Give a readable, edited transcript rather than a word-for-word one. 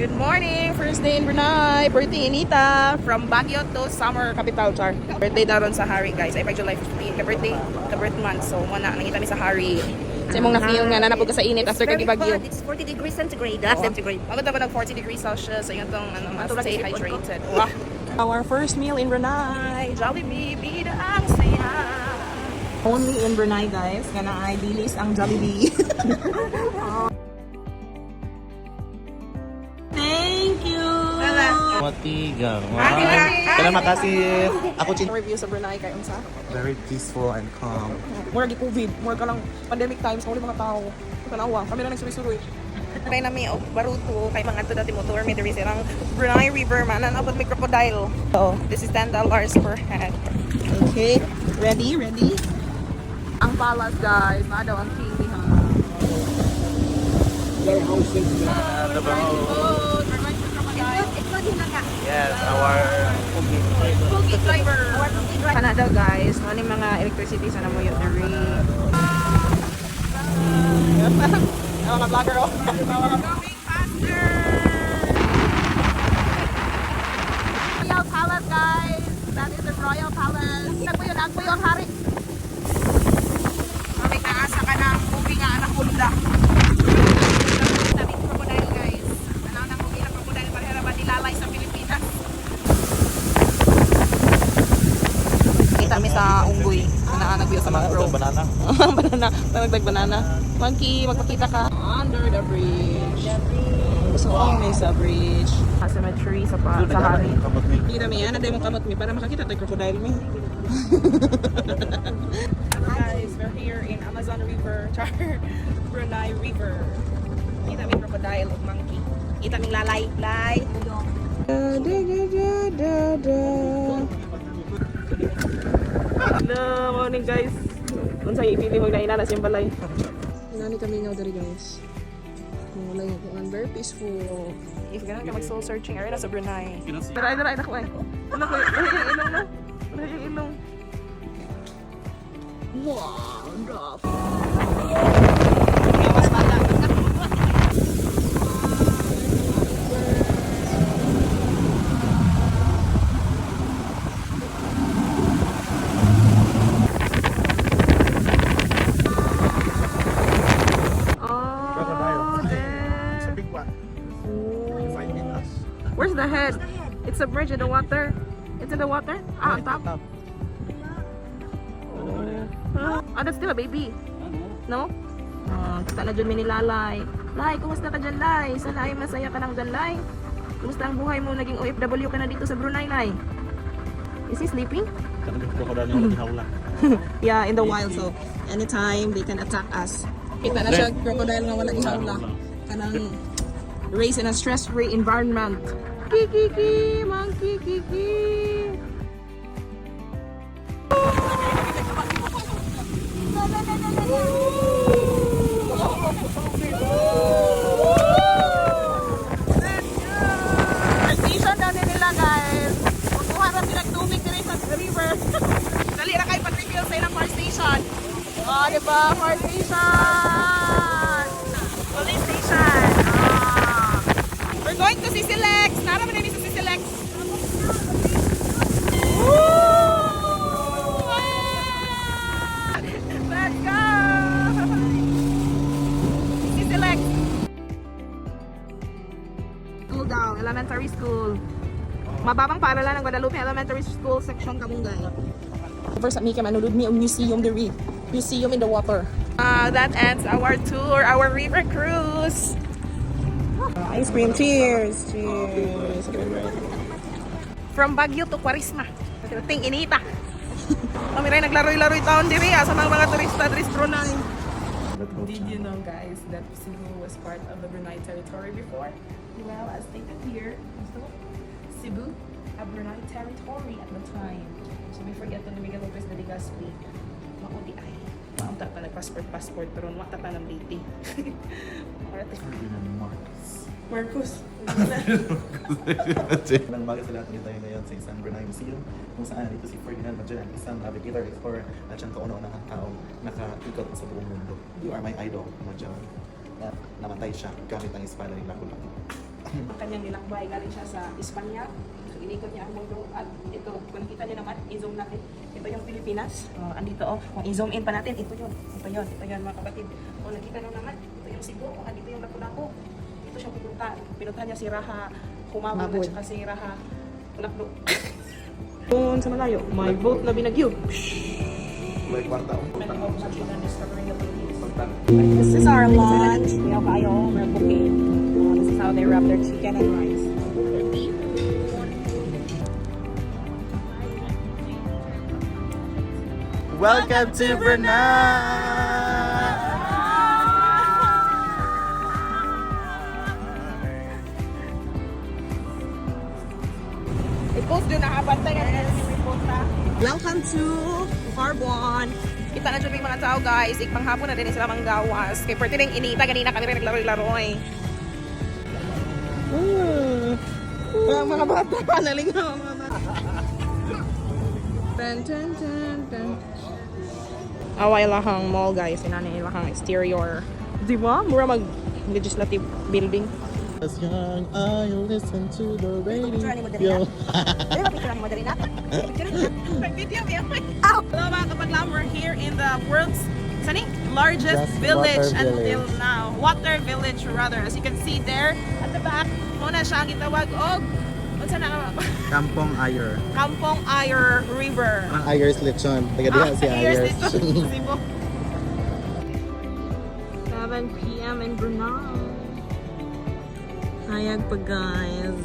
Good morning! First day in Brunei. Birthday ni Nita. From Baguio to summer capital, Char. Birthday daw ron sa Hari, guys. Ay, July 15. Ka-birthday, ka-birth month. So, muna, nakita mi sa Hari. Sa mong na-feel nga, nanapog ka sa init after kagi Baguio. It's 40 degrees centigrade. That's centigrade. Maganda ba ng 40 degrees Celsius? So, yung itong, stay hydrated. Wow. Our first meal in Brunei. Jollibee, bida ang saya. Only in Brunei, guys. Kana ay dilis ang Jollibee. Thank you! Matigang. Wow. Salamat kasih. Ako chin. Review sa Brunei kayo sa? Very peaceful and calm. More lagi COVID. More ka lang pandemic times. Kung mga tao. Kanawa. Kami lang nagsuloy-suloy. Kaya namin baruto kay mga ato dati motor may diri silang Brunei River man and about may crocodile. So, this is $10 per head. Okay, ready? Ang palace, guys. Na daw ang king niya. It's not hinaga. Yes, our Cookie driver. Kana daw, guys. Ano yung mga electricity sa namo yung diri. Mga vlogger, oh. Going faster! Royal Palace, guys. That is the Royal Palace. Nagpuyo ang hari. May kaasa ka ng movie nga anak hulda. Sabi crocodile, guys. Ano nang movie na crocodile para ba nilalay sa Pilipinas? Kita mi sa unggoy. Nagbiyo sa mangrove. banana. Banana. Banana. Monkey, magpakita ka. Under the bridge. Gusto ko may sa bridge. Cemetery sa hari. Kita mi yan. Naday mong kamot mi para makakita tayo crocodile mi. Guys, we're here in Amazon River. Brunei River. Kita mi crocodile o monkey. Kita mi lalay. Hello, morning guys. Kung sa'yo ipili mo na inanas yung balay. Inani kami nga dari guys. Wala yung very peaceful. If ganun ka mag-soul searching, area na sa Brunei. Daray na ko eh. Ano ko yung ilong na? Ano yung ilong? Wow, drop. Mas bata. Where's the head? It's a bridge in the water. It's in the water? Ah, on top? Oh, that's still a baby. No? Kita na dyan minilalay. Lai, kumusta ka dyan, Lai? Sana ay masaya ka lang dyan, Lai. Kumusta ang buhay mo? Naging OFW ka na dito sa Brunei, Lai. Is he sleeping? Yeah, in the wild. So, anytime they can attack us. Kita na siya, crocodile nga wala ihawla. Kanang raise in a stress-free environment. Kiki, monkey, kiki. Station daw nila, guys. Magkuha na sila tubig dito sa river. Dali na kayo pag-reveal sa ilang fire station. Oh, diba? Fire station. Police station. We're going to Sisilex. Nara ba na sa Sisilex? Let's go! Sisilex. School down, elementary school. Mababang paaralan ng Guadalupe Elementary School section Kabungay. First at me kay manulod mi ang museum diri. Museum in the water. That ends our tour, our river cruise. Ice cream, cheers! Cheers! From Baguio to Quarisma. Ting inita. Kami rin naglaroy-laroy taon diri sa mga turista diri sa Brunei. Did you know, guys, that Cebu was part of the Brunei territory before? Well, as stated here, Cebu, a Brunei territory at the time. So we forget to Miguel Lopez de Legazpi. Maudi ay. Maunta pa nag-passport pero wata pa ng lady. Marcos. Nang bago sa lahat ng tayo ngayon sa isang Brunei Museum kung saan ito si Ferdinand Magellan, isang navigator, explorer at siyang kauna-unang taong nakaikot sa buong mundo. You are my idol, Magellan. Na namatay siya gamit ang espada ng Lapu-Lapu. Ang kanyang nilakbay, galing siya sa Espanya. So, inikot niya ang mundo. At ito, kung nakita niyo naman, i-zoom natin. Ito yung Pilipinas. Andito, kung i-zoom in pa natin, ito yun. Ito yun, mga kapatid. Kung nakita niyo naman, ito yung Cebu. Kung andito yung Lapu-Lapu. Ito siya pupunta. Pinuntahan niya si Raha Humabon at saka si Raha Tulakdo. Doon sa malayo, may boat na binagyo. May kwarta. This is our lunch. We have kayo, we're cooking. This is how they wrap their chicken and rice. Welcome to Brunei! I-post doon, nakabantay ka na may punta. Welcome to Carbon. Kita na dyan yung mga tao guys. Ikpanghapon na din sila mga gawas. Kaya pwede rin inita. Ganina kami rin naglaro-laro eh. Mga bata. Naling na mga bata. Away lahang mall guys. Inani lahang exterior. Di ba? Mura mag-legislative building. As young, I listen to the Picture ni mo dali radio. Ano ba picture ni mo dali na? Picture ni Video mo. Hello mga kapatlam, we're here in the world's largest Yes, village water until village. now. Water village rather. As you can see there at the back, muna siya ang gitawag og unsa na Kampong Ayer. Kampong Ayer River. Ang Ayers Lechon. Taga diha si here's Ayers. this one, Cebu. 7 p.m. in Brunei. Hayag pa guys.